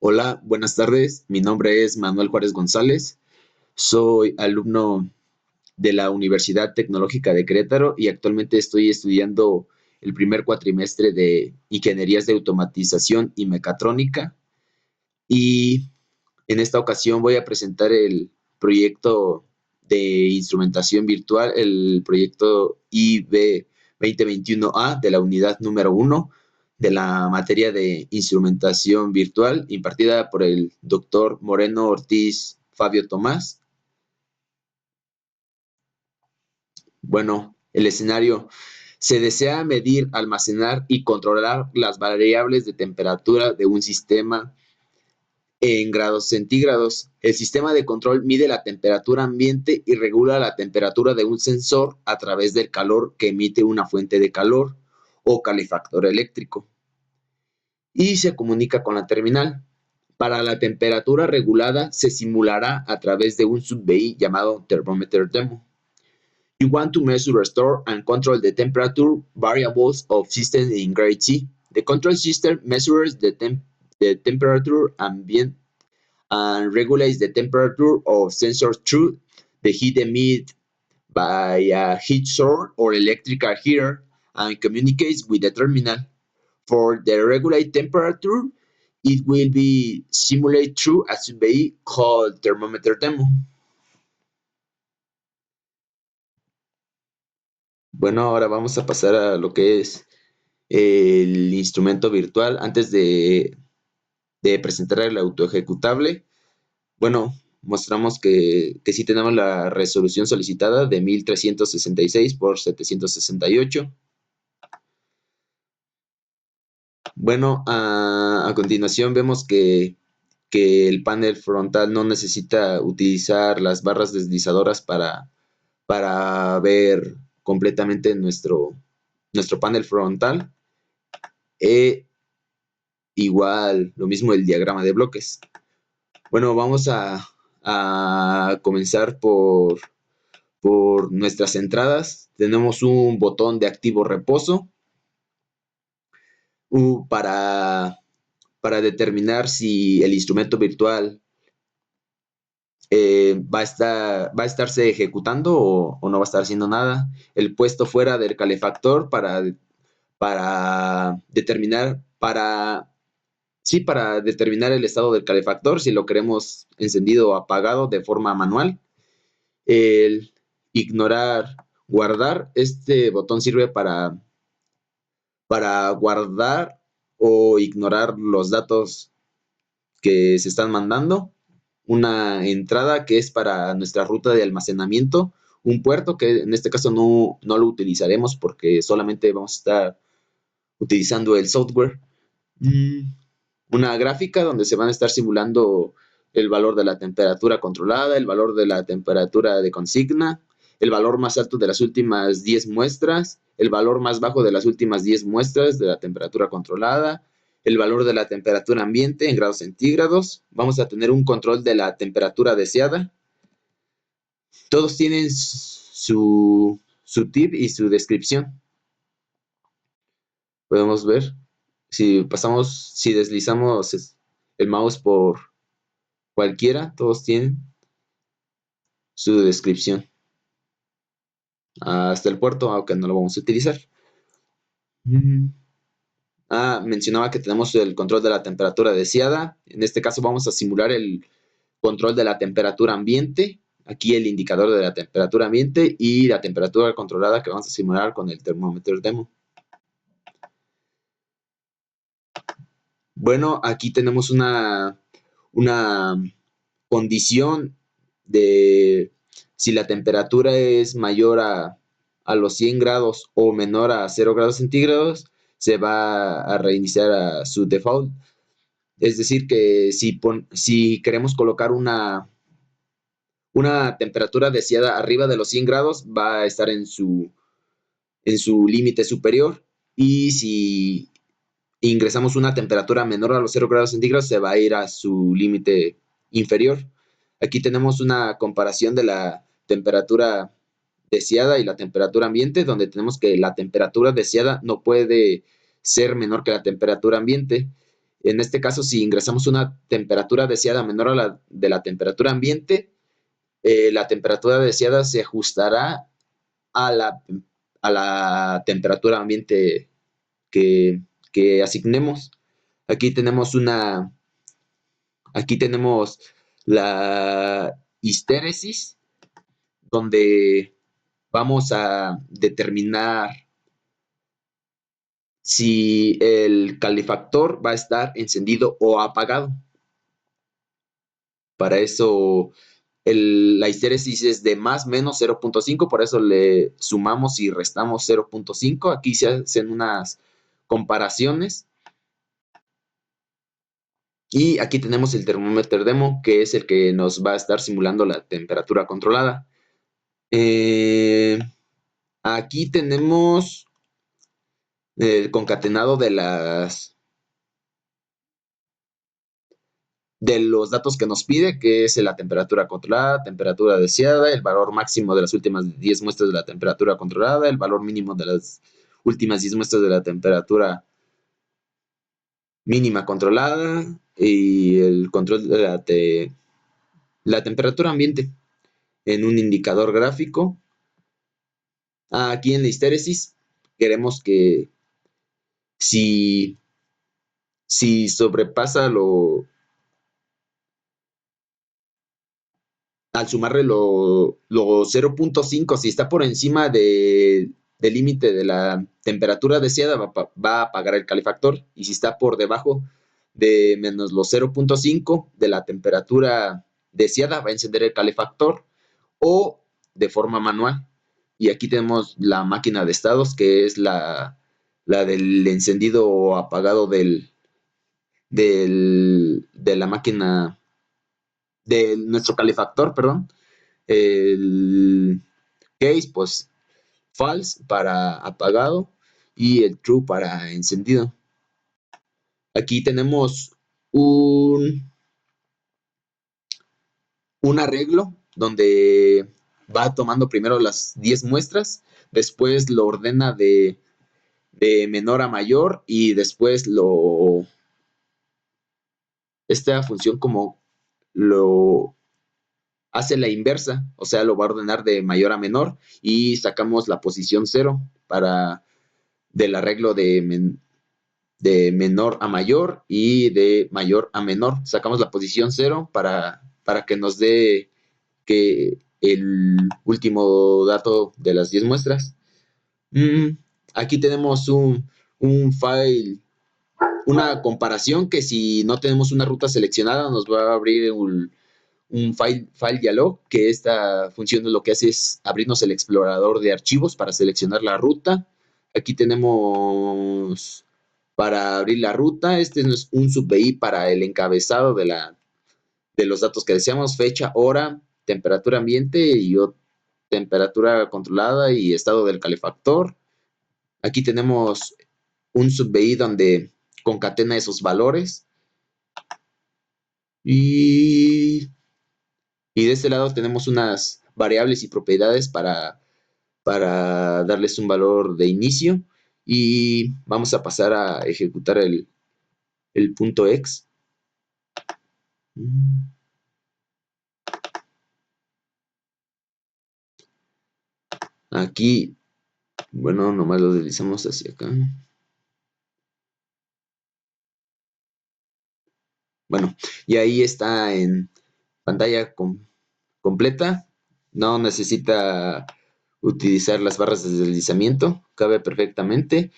Hola, buenas tardes. Mi nombre es Manuel Juárez González. Soy alumno de la Universidad Tecnológica de Querétaro y actualmente estoy estudiando el primer cuatrimestre de Ingenierías de Automatización y Mecatrónica. Y en esta ocasión voy a presentar el proyecto de instrumentación virtual, el proyecto IB 2021A de la unidad número uno de la materia de instrumentación virtual impartida por el doctor Moreno Ortiz Fabio Tomás. Bueno, el escenario: se desea medir, almacenar y controlar las variables de temperatura de un sistema en grados centígrados. El sistema de control mide la temperatura ambiente y regula la temperatura de un sensor a través del calor que emite una fuente de calor o calefactor eléctrico y se comunica con la terminal. Para la temperatura regulada se simulará a través de un sub-BI llamado Thermometer Demo. You want to measure, store, and control the temperature variables of system in grade C. The control system measures the temperature ambient and regulates the temperature of sensors through the heat emitted by a heat source or electrical heater and communicates with the terminal. For the regulate temperature, it will be simulated through a survey called thermometer demo. Bueno, ahora vamos a pasar a lo que es el instrumento virtual. Antes de presentar el autoejecutable, bueno, mostramos que sí tenemos la resolución solicitada de 1366 por 768. Bueno, a continuación vemos que el panel frontal no necesita utilizar las barras deslizadoras para ver completamente nuestro panel frontal. Igual, lo mismo el diagrama de bloques. Bueno, vamos a comenzar por nuestras entradas. Tenemos un botón de activo reposo para determinar si el instrumento virtual va a estarse ejecutando o no va a estar haciendo nada. El puesto fuera del calefactor para determinar, para determinar el estado del calefactor, si lo queremos encendido o apagado de forma manual. El ignorar, guardar, este botón sirve para guardar o ignorar los datos que se están mandando. Una entrada que es para nuestra ruta de almacenamiento, un puerto que en este caso no lo utilizaremos porque solamente vamos a estar utilizando el software. Una gráfica donde se van a estar simulando el valor de la temperatura controlada, el valor de la temperatura de consigna, el valor más alto de las últimas 10 muestras, el valor más bajo de las últimas 10 muestras de la temperatura controlada, el valor de la temperatura ambiente en grados centígrados. Vamos a tener un control de la temperatura deseada. Todos tienen su tip y su descripción. Podemos ver. Si deslizamos el mouse por cualquiera, todos tienen su descripción. Hasta el puerto, aunque no lo vamos a utilizar. Mencionaba que tenemos el control de la temperatura deseada. En este caso vamos a simular el control de la temperatura ambiente. Aquí el indicador de la temperatura ambiente y la temperatura controlada que vamos a simular con el Thermometer Demo. Bueno, aquí tenemos una condición de si la temperatura es mayor a los 100 grados o menor a 0 grados centígrados, se va a reiniciar a su default. Es decir, que si queremos colocar una temperatura deseada arriba de los 100 grados, va a estar en su límite superior. Y si ingresamos una temperatura menor a los 0 grados centígrados, se va a ir a su límite inferior. Aquí tenemos una comparación de la temperatura deseada y la temperatura ambiente, donde tenemos que la temperatura deseada no puede ser menor que la temperatura ambiente. En este caso, si ingresamos una temperatura deseada menor a la de la temperatura ambiente, la temperatura deseada se ajustará a la temperatura ambiente que asignemos. Aquí tenemos aquí tenemos la histéresis, donde vamos a determinar si el calefactor va a estar encendido o apagado. Para eso la histéresis es de más menos 0.5, por eso le sumamos y restamos 0.5. Aquí se hacen unas comparaciones. Y aquí tenemos el termómetro demo, que es el que nos va a estar simulando la temperatura controlada. Aquí tenemos el concatenado de los datos que nos pide, que es la temperatura controlada, temperatura deseada, el valor máximo de las últimas 10 muestras de la temperatura controlada, el valor mínimo de las últimas 10 muestras de la temperatura mínima controlada y el control de la temperatura ambiente en un indicador gráfico. Aquí en la histéresis queremos que si sobrepasa al sumarle lo 0.5, si está por encima del límite de la temperatura deseada, va a apagar el calefactor. Y si está por debajo de menos los 0.5 de la temperatura deseada, va a encender el calefactor o de forma manual. Y aquí tenemos la máquina de estados, que es la del encendido o apagado de la máquina, de nuestro calefactor, perdón. El case, pues false para apagado y el true para encendido. Aquí tenemos un arreglo donde va tomando primero las 10 muestras, después lo ordena de menor a mayor y después esta función como lo hace la inversa, o sea, lo va a ordenar de mayor a menor y sacamos la posición 0 del arreglo de menor a mayor y de mayor a menor. Sacamos la posición 0 para que nos dé que el último dato de las 10 muestras. Aquí tenemos un file, una comparación que si no tenemos una ruta seleccionada nos va a abrir un file dialog, que esta función lo que hace es abrirnos el explorador de archivos para seleccionar la ruta. Aquí tenemos para abrir la ruta, este es un sub-BI para el encabezado de los datos que deseamos, fecha, hora, temperatura ambiente y temperatura controlada y estado del calefactor. Aquí tenemos un sub-BI donde concatena esos valores. Y de este lado tenemos unas variables y propiedades para darles un valor de inicio. Y vamos a pasar a ejecutar el punto X. Aquí, bueno, nomás lo deslizamos hacia acá. Bueno, y ahí está en pantalla completa. No necesita utilizar las barras de deslizamiento, cabe perfectamente.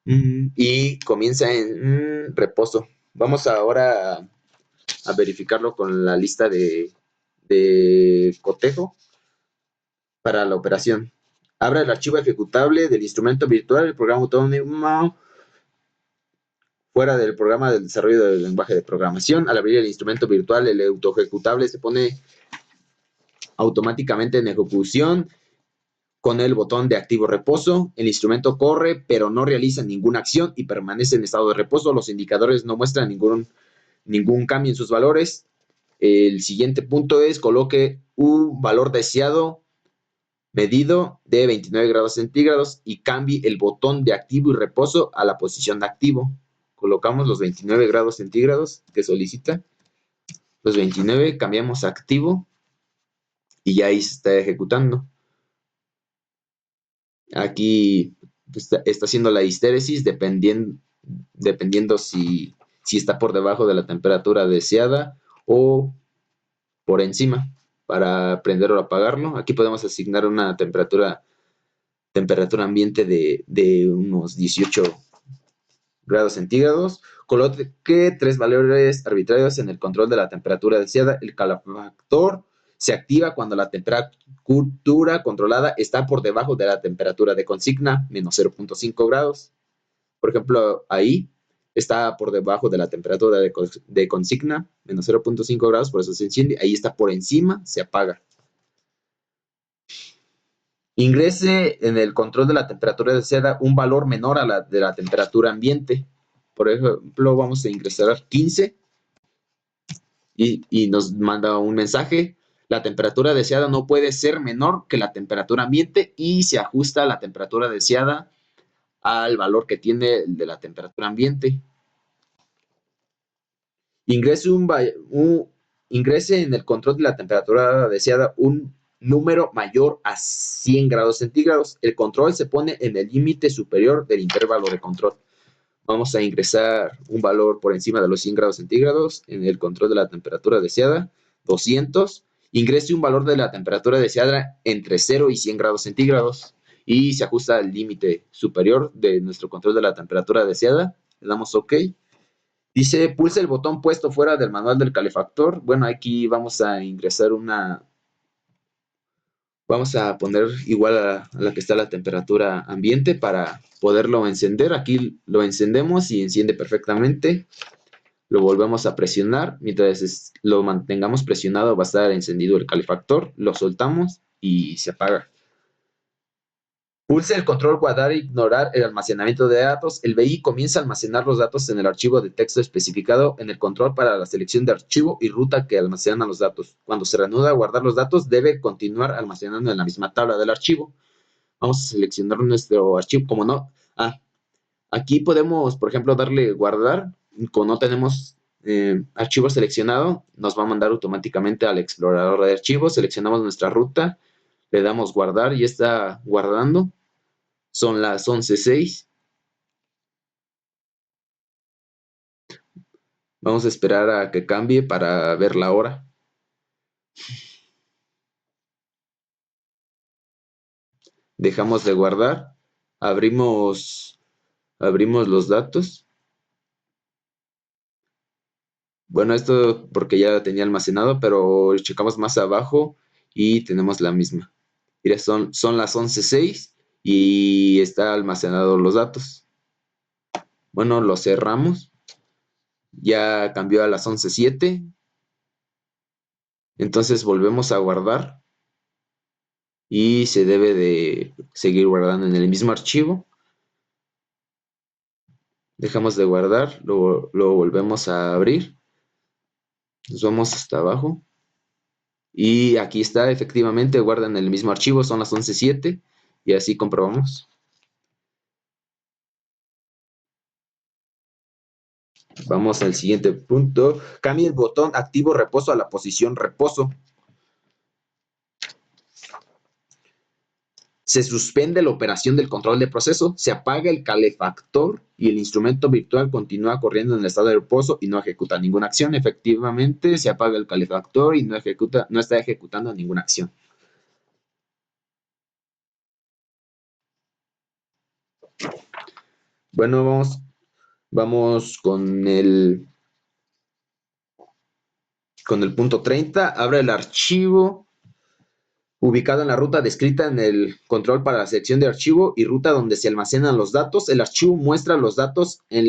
Y comienza en reposo. Vamos ahora a verificarlo con la lista de cotejo para la operación. Abra el archivo ejecutable del instrumento virtual, el programa autónomo, fuera del programa del desarrollo del lenguaje de programación. Al abrir el instrumento virtual, el autoejecutable se pone automáticamente en ejecución con el botón de activo reposo. El instrumento corre, pero no realiza ninguna acción y permanece en estado de reposo. Los indicadores no muestran ningún cambio en sus valores. El siguiente punto es coloque un valor deseado medido de 29 grados centígrados y cambie el botón de activo y reposo a la posición de activo. colocamos los 29 grados centígrados que solicita. Los 29, cambiamos a activo y ya ahí se está ejecutando. Aquí está haciendo la histéresis dependiendo si está por debajo de la temperatura deseada o por encima para prender o apagarlo. Aquí podemos asignar una temperatura ambiente de unos 18 grados centígrados. Coloque 3 valores arbitrarios en el control de la temperatura deseada. El calefactor se activa cuando la temperatura controlada está por debajo de la temperatura de consigna, menos 0.5 grados. Por ejemplo, ahí está por debajo de la temperatura de consigna, menos 0.5 grados, por eso se enciende. Ahí está por encima, se apaga. Ingrese en el control de la temperatura deseada un valor menor a la de la temperatura ambiente. Por ejemplo, vamos a ingresar 15 y nos manda un mensaje. La temperatura deseada no puede ser menor que la temperatura ambiente y se ajusta la temperatura deseada al valor que tiene de la temperatura ambiente. Ingrese en el control de la temperatura deseada un número mayor a 100 grados centígrados. El control se pone en el límite superior del intervalo de control. Vamos a ingresar un valor por encima de los 100 grados centígrados en el control de la temperatura deseada, 200. Ingrese un valor de la temperatura deseada entre 0 y 100 grados centígrados y se ajusta al límite superior de nuestro control de la temperatura deseada. Le damos OK. Dice, pulse el botón puesto fuera del manual del calefactor. Bueno, aquí vamos a ingresar vamos a poner igual a la que está la temperatura ambiente para poderlo encender. Aquí lo encendemos y enciende perfectamente. Lo volvemos a presionar. Mientras lo mantengamos presionado va a estar encendido el calefactor. Lo soltamos y se apaga. Pulse el control guardar e ignorar el almacenamiento de datos. El BI comienza a almacenar los datos en el archivo de texto especificado en el control para la selección de archivo y ruta que almacena los datos. Cuando se reanuda a guardar los datos, debe continuar almacenando en la misma tabla del archivo. Vamos a seleccionar nuestro archivo. Como no, aquí podemos, por ejemplo, darle guardar. Como no tenemos archivo seleccionado, nos va a mandar automáticamente al explorador de archivos. Seleccionamos nuestra ruta, le damos guardar y está guardando. Son las 11:06. Vamos a esperar a que cambie para ver la hora. Dejamos de guardar. Abrimos los datos. Bueno, esto porque ya tenía almacenado, pero checamos más abajo y tenemos la misma. Mira, son las 11:06 y está almacenado los datos. Bueno, lo cerramos. Ya cambió a las 11:07. Entonces volvemos a guardar. Y se debe de seguir guardando en el mismo archivo. Dejamos de guardar, lo volvemos a abrir. Nos vamos hasta abajo. Y aquí está, efectivamente, guarda en el mismo archivo, son las 11:07. Y así comprobamos. Vamos al siguiente punto. Cambie el botón activo reposo a la posición reposo. Se suspende la operación del control de proceso, se apaga el calefactor y el instrumento virtual continúa corriendo en el estado de reposo y no ejecuta ninguna acción. Efectivamente, se apaga el calefactor y no está ejecutando ninguna acción. Bueno, vamos con el punto 30. Abre el archivo ubicado en la ruta descrita en el control para la selección de archivo y ruta donde se almacenan los datos. El archivo muestra los datos de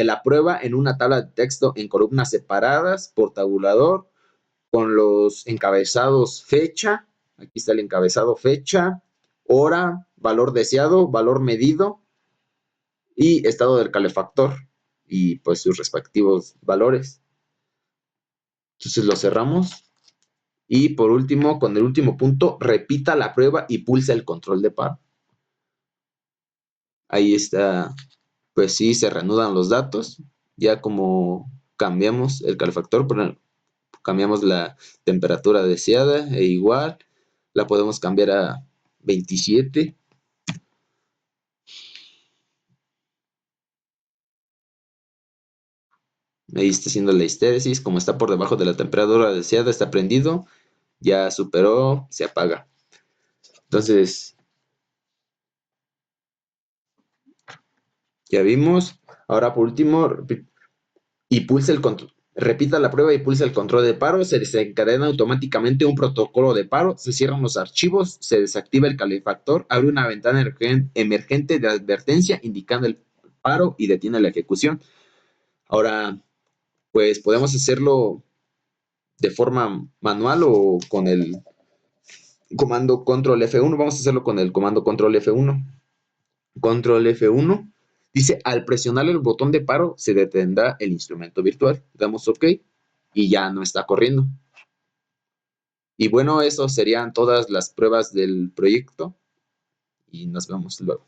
la prueba en una tabla de texto en columnas separadas por tabulador con los encabezados fecha. Aquí está el encabezado fecha, hora, valor deseado, valor medido y estado del calefactor y pues sus respectivos valores. Entonces lo cerramos. Y por último, con el último punto, repita la prueba y pulsa el control de paro. Ahí está pues sí, se reanudan los datos. Ya como cambiamos el calefactor, cambiamos la temperatura deseada e igual, la podemos cambiar a 27. Ahí está haciendo la histéresis, como está por debajo de la temperatura deseada, está prendido, ya superó, se apaga. Entonces, ya vimos. Ahora por último, y pulsa el control. Repita la prueba y pulsa el control de paro, se desencadena automáticamente un protocolo de paro, se cierran los archivos, se desactiva el calefactor, abre una ventana emergente de advertencia indicando el paro y detiene la ejecución. Ahora, pues podemos hacerlo de forma manual o con el comando control F1. Vamos a hacerlo con el comando control F1. Control F1. Dice, al presionar el botón de paro, se detendrá el instrumento virtual. Damos OK y ya no está corriendo. Y bueno, eso serían todas las pruebas del proyecto y nos vemos luego.